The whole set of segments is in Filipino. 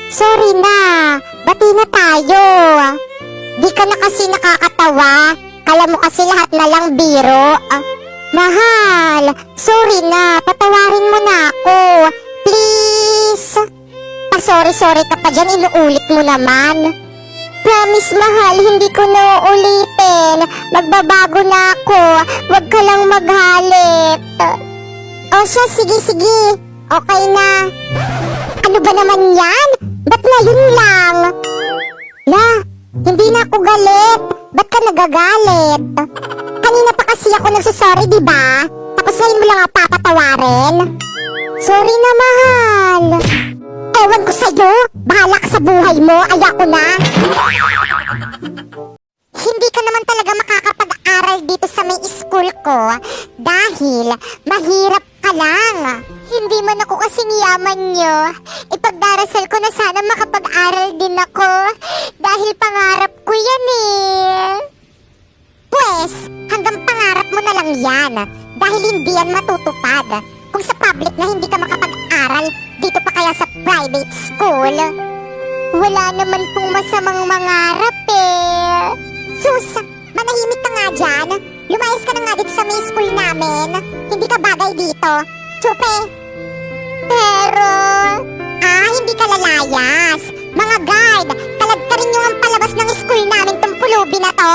Sorry na. Bati na tayo. Di ka na kasi nakakatawa. Kala mo kasi lahat na lang biro. Mahal, sorry na. Patawarin mo na ako. Please. Sorry ka pa dyan. Inuulit mo naman. Promise, mahal, hindi ko na uulitin. Magbabago na ako. Huwag ka lang maghalit. O siya, sige. Okay na. Ano ba naman yan? Ba't ngayon lang? La, hindi na ako galit. Ba't ka nagagalit? Kanina pa kasi ako nagsasorry, diba? Tapos ngayon mo lang ako papatawarin. Sorry na, mahal. Ewan ko sa'yo. Bahala ka sa buhay mo. Ayoko na. Hindi ka naman talaga makakapag-aral dito sa may school ko dahil mahirap ka lang. Hindi man ako kasing yaman nyo. Ipagdarasal ko na sana makapag-aral din ako dahil pangarap ko yan eh. Pwes, hanggang pangarap mo na lang yan dahil hindi yan matutupad. Kung sa public na hindi ka makapag-aral, dito pa kaya sa private school? Wala naman pong masamang mangarap eh. Sus, manahimik ka nga dyan. Lumayas ka na nga dito sa may school namin. Hindi ka bagay dito. Chupe. Pero, hindi ka lalayas. Mga guard, kalad ka rin yung ang palabas ng school namin tong pulubi na to.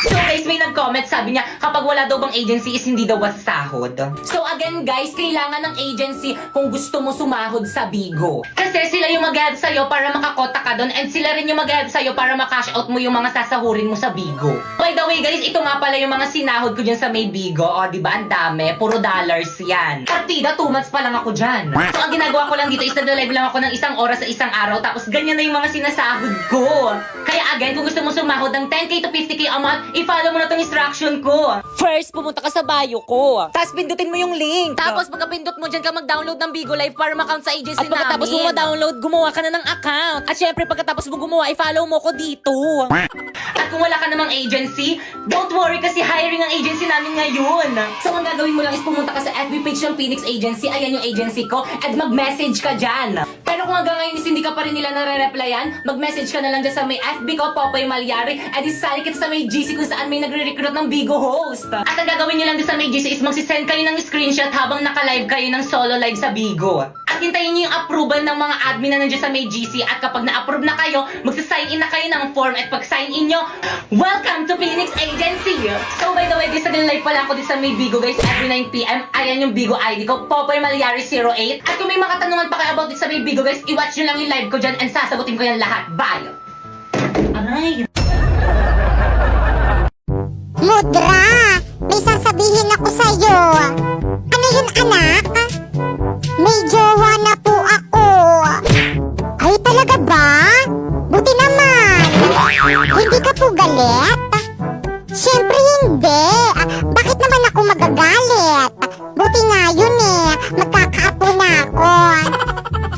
So guys, may nag-comment, sabi niya, kapag wala daw bang agency is hindi daw sahod. So again guys, kailangan ng agency kung gusto mo sumahod sa Bigo. Kasi sila yung mag-help sa'yo para makakota ka doon and sila rin yung mag-help sa'yo para makash out mo yung mga sasahurin mo sa Bigo. By the way guys, ito nga pala yung mga sinahod ko dyan sa may Bigo. O diba, ang dami, puro dollars yan. Partida, 2 months pa lang ako dyan. So ang ginagawa ko lang dito is nag-live lang ako ng 1 oras sa isang araw tapos ganyan na yung mga sinasahod ko. Kaya again, kung gusto mo sumahod ng 10k to 50k a month, i-follow mo na tong instruction ko. First, pumunta ka sa bio ko. Tapos pindutin mo yung link. Tapos pagka-pindot mo, dyan ka mag-download ng Bigo Live para ma-account sa agency namin. At pagkatapos mo ma-download, gumawa ka na ng account. At syempre, pagkatapos mo gumawa, i-follow mo ko dito. At kung wala ka namang agency, don't worry kasi hiring ang agency namin ngayon. So, ang gagawin mo lang is pumunta ka sa FB page ng Phoenix Agency. Ayan yung agency ko. At mag-message ka dyan. Pero kung hanggang ngayon is hindi ka pa rin nila nare-replyan, mag-message ka na lang dyan sa may FB ko, Popoy Malyari. At isali kita sa may GC kung saan may nagre-recruit ng Bigo host. At ang gagawin nyo lang din sa may GC is magsisend kayo ng screenshot habang naka-live kayo ng solo live sa Bigo. At hintayin nyo yung approval ng mga admin na nandiyan sa may GC. At kapag na-approve na kayo, magsa-sign in na kayo ng form. At pag sign in nyo, welcome to Phoenix Agency! So by the way guys, nag-live pala ako din sa may Bigo guys every 9pm. Ayan yung Bigo ID ko, Popoy Malyari 08. At kung may mga katanungan pa kayo about this sa may Bigo guys, i-watch nyo lang yung live ko dyan and sasagutin ko yan lahat. Bye! Aray! Mudra, may sasabihin ako sa'yo. Ano yun, anak? May jowa na po ako. Ay, talaga ba? Buti naman. Hindi ka po galit? Siyempre hindi. Bakit naman ako magagalit? Buti nga yun eh. Magkakaapo na ako.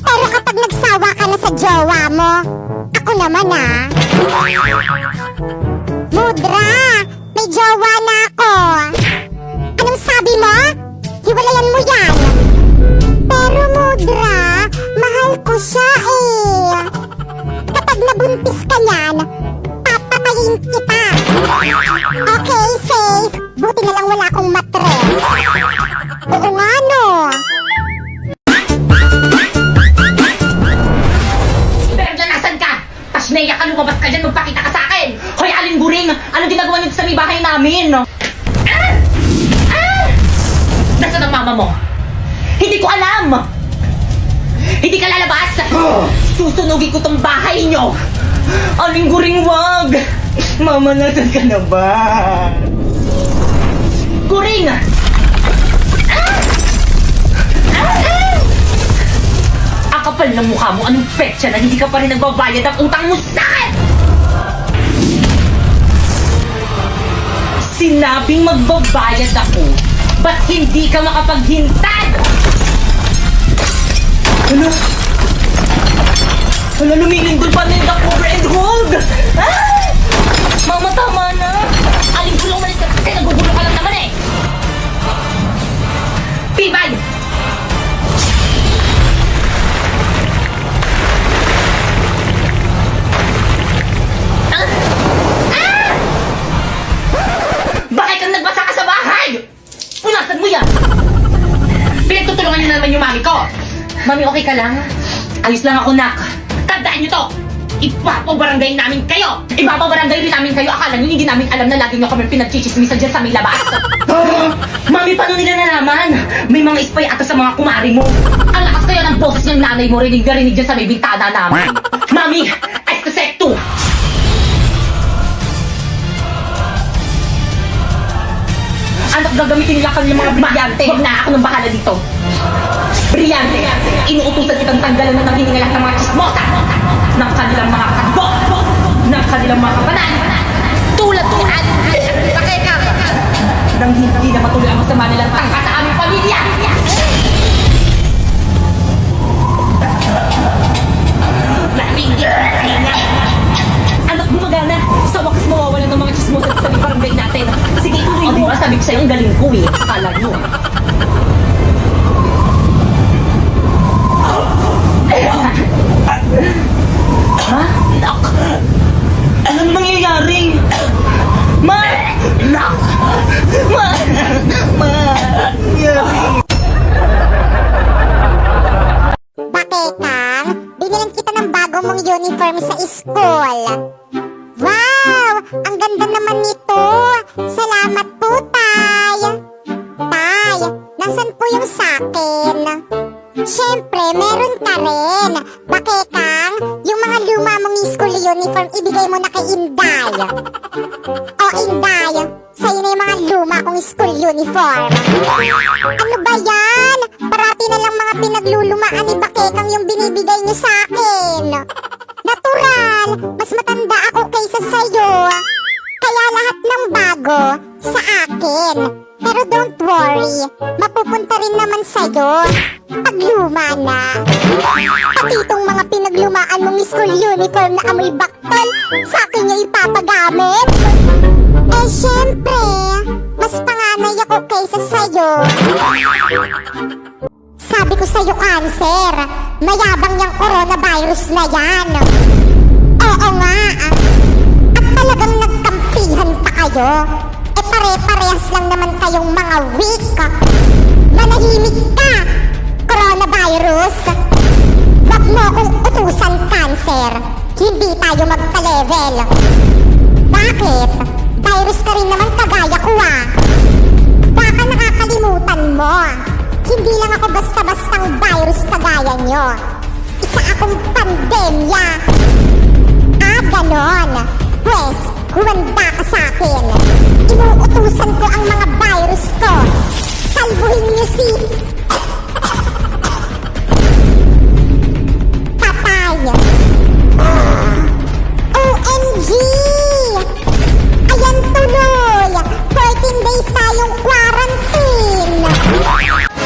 Pero kapag nagsawa ka na sa jowa mo, ako naman Mudra, may jowa na ako. Anong sabi mo? Hiwalayan mo yan. Pero Mudra, mahal ko siya eh. Kapag nabuntis ka yan, papatayin kita. Okay, safe. Buti na lang wala akong matres. Oo nga no. Berna, nasan ka? Tasneya ka, lumabas ka dyan, magpakita ka sa akin! Hoy, Aling Buring! Anong ginagawa niyo sa may bahay namin? Nasaan ang mama mo? Hindi ko alam! Hindi ka lalabas! Susunugin ko tong bahay niyo! Aling Buring, wag! Mama, nasan ka na ba? Buring! Kapal ng mukha mo, anong petsa na hindi ka pa rin nagbabayad ang utang mo sa akin? Sinabing magbabayad ako, ba't hindi ka makapaghintad? Ano? Wala, lumilindol pa na yung cover and hold! Ah! Mama, tama na! Aling gulo umalis ka kasi nagugulo ka lang naman eh! Pibay! Mami, okay ka lang? Ayos lang ako, nak. Tandaan niyo to! Ipapabarangay namin kayo! Ipapabarangay rin namin kayo! Akala niyo hindi namin alam na lagi niyo kami pinagchichismisan dyan sa may labas! Mami, paano nila nalaman? May mga spy ata sa mga kumari mo! Ang lakas kaya ng boses ng nanay mo, rinig na rinig dyan sa may bintana namin! Mami, Escosecto! Anak, gagamitin nila kanilang mga brilyante! Huwag na ako nang bahala dito! Brilyante! Inuutusan kitang tanggalan na ng hininga lahat ng mga chismosa! Ng kanilang mga kagbo! Ng kanilang mga kapanan! Tulad ni Pakeka! Nang hindi na matuloy ang masama nilang tangka sa aming pamilya! Anak, gumagana! Sa wakas mawawalan ng mga chismosa sa barangay natin! Sige, ituloy mo! Sabi ko sa'yo, ang galing ko eh! Akala nyo! Ha? Lock! Anong mangyayari? Ma! Lock! Ma! Bakekang, binilan kita ng bago mong uniform sa school. Wow! Ang ganda naman nito! Salamat po, Tay! Tay, nasan po yung sakin? Siyempre, meron ka rin. Bakekang, yung mga luma mong school uniform, ibigay mo na kay Inday. O Inday, sa'yo na yung mga luma kong school uniform. Ano ba yan? Parati na lang mga pinaglulumaan ni Bakekang yung binibigay niyo sa akin. Natural, mas matanda ako kaysa sa'yo. Kaya lahat ng bago sa akin. Pero don't worry, mapupunta rin naman sa'yo pag luma na. Pati itong mga pinaglumaan mong school uniform na amoy baktol, sa akin niya ipapagamit. Eh syempre, mas panganay ako kaysa sa'yo. Sabi ko sa'yo, Cancer, mayabang yung coronavirus na yan. Oo nga, at talagang nagkampihan pa kayo. Eh pare-parehas lang naman kayong mga weak. Manahimik ka, coronavirus. Wag mo akong utusan, Cancer. Hindi tayo magka-level. Bakit? Virus ka rin naman kagaya ko ah. Baka nakakalimutan mo. Hindi lang ako basta-bastang virus kagaya nyo. Isa akong pandemya. Ah, ganon. Pwes, humanda ka sa akin. Inuutusan ko ang mga virus ko. Salbuhin niyo si... Patay. OMG! Ayan tuloy. 14 days tayong quarantine.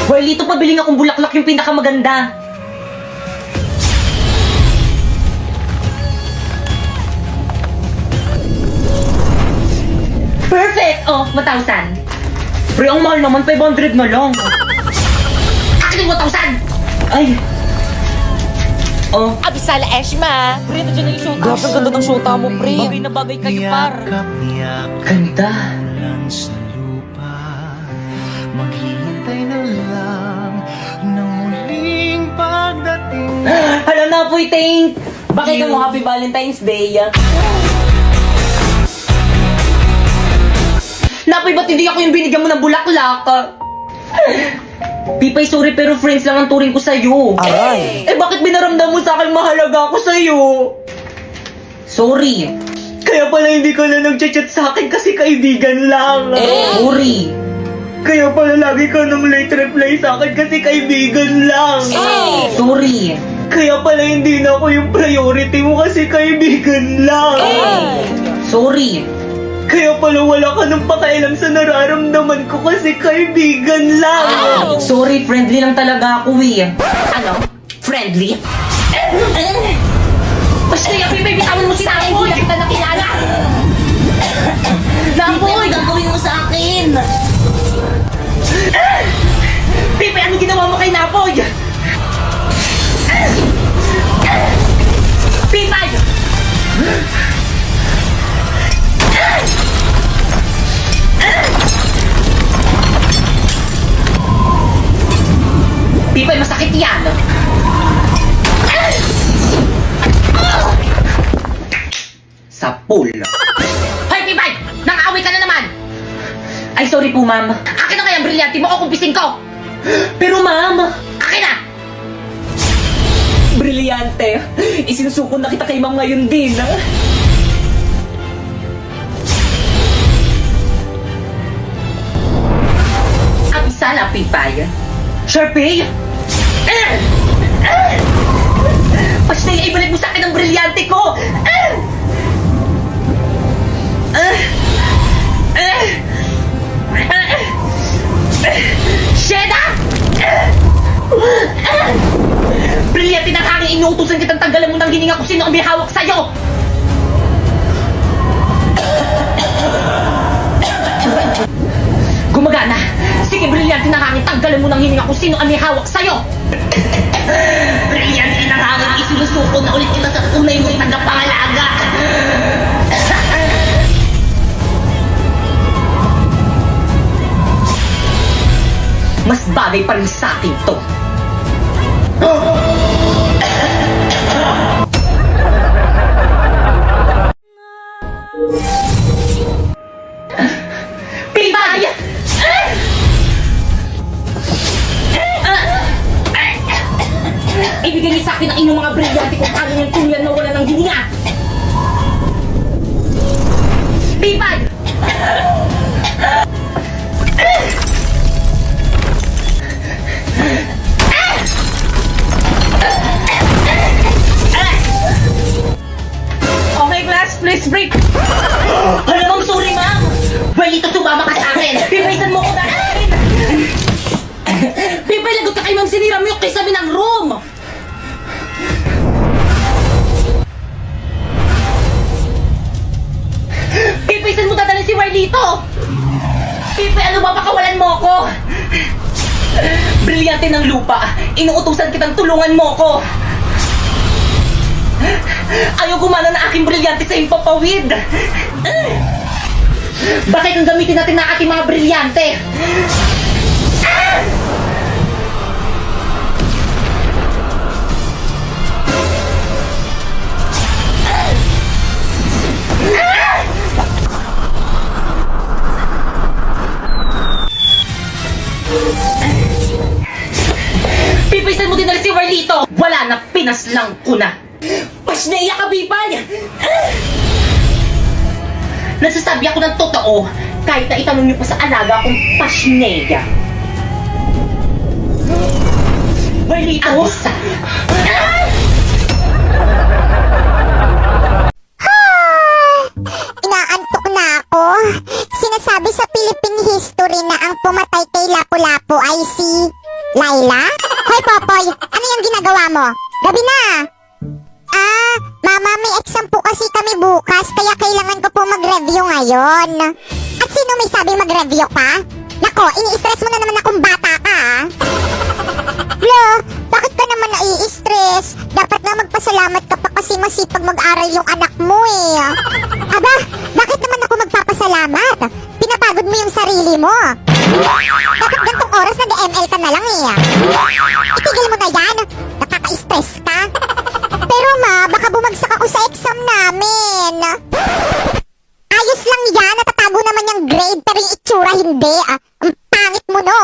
Well, ito pabiling akong bulaklak yung pinakamaganda. Perfect! Oh, 1,000. Pre, ang mahal naman, 500 na lang. Akin yung 1,000! Ay! Oh. Abisala Eshma! Pre, nandiyan na yung shota. Grabe, ang ganda ng shota mo, pre. Bagay na bagay kayo, par. Ganda. Lang sa lupa, maghihintay na lang ng muling pagdating. Hala na po, thank! Bakit ka mo Happy Valentine's Day? Napoy, ba't hindi ako yung binigyan mo ng bulaklak? Pipay, sorry pero friends lang ang turing ko sa'yo. Aray! Eh bakit binaramdam mo sa akin mahalaga ako sa'yo? Sorry. Kaya pala hindi ka na nag-chat sa akin kasi kaibigan lang. Sorry. Kaya pala lagi ka nang late reply sa akin kasi kaibigan lang. Sorry. Kaya pala hindi na ako yung priority mo kasi kaibigan lang. Sorry. Kaya pala wala ka nang pakialam sa nararamdaman ko kasi kaibigan lang. Sorry, friendly lang talaga ako eh. Ano? Friendly? Basta yung bibitawan mo sa akin, hindi kita nakilala. Napoy! Gagawin mo sa akin! Pipe, ano ginawa mo kay Napoy? Pipe! Pipe, masakit yan. pool. Hoy, Pipay! Nang-away ka na naman! Ay, sorry po, ma'am. Akin na kaya ang brilyante mo o kumpisin ko? Pero, ma'am! Akin na! Brilyante! Isinusuko na kita kay ma'am ngayon din, ha? At isa na, Pipay. Sharpay! Basta ibalik mo sa akin ang brilyante ko! Sheda! Brilyante ng hangin, inuutusan kitang tanggalan mo ng hininga kung sino ang may hawak sa'yo! Gumagana! Sige, brilyante ng hangin, tanggalan mo ng hininga kung sino ang may hawak sa'yo! Brilyante ng hangin, isinusuko na ulit kita sa tunay mong tagapangalaga! Mas bagay pa rin sa akin to. Pibay! Ibigay niyo sa akin ang inyong mga brilyante kung paano niyang tuluyan na wala ng hininga! Pibay! Okay, class, please break. Alam mo, sorry, ma'am. Well, ito sumama ka sa akin. Pipaysan mo ko na akin. Pipay, lagot ka kay ma'am, sinira mo yung kisame ng room. Pipaysan mo dadalhin si Marlito. Pipay, ano ba, pakawalan mo ako. Brilyante ng lupa. Inuutusan kitang tulungan mo ko. Ayaw gumana na aking brilyante sa iyong papawid. Bakit ang gamitin natin na ating mga brilyante? Pipaysan mo din na si Marlito. Wala na, pinaslang ko na. Pasneya ka, Bipay! Nagsasabi ako ng totoo kahit na itanong niyo pa sa alaga kong pasneya. Marlito! Agisa! Inaantok na ako. Sinasabi sa Philippine history na ang pumatay kay Lapu-Lapu ay si Laila? Hoy, Popoy! Ano yung ginagawa mo? Gabi na! Mama, may exam po kasi kami bukas, kaya kailangan ko po mag-review ngayon. At sino may sabi mag-review ka? Nako, ini-stress mo na naman akong bata ka, ah. Lo, bakit ka naman nai-stress? Dapat nga magpasalamat ka pa kasi masipag mag-aral yung anak mo eh. Aba, bakit naman ako magpapasalamat? Pinapagod mo yung sarili mo. Dapat gantong oras nag-ML ka na lang eh. Itigil mo na yan. Nakaka-stress ka. Pero ma, baka bumagsak ako sa exam namin. Ayos lang yan, natatago naman yung grade pero yung itsura hindi. Ang pangit mo no.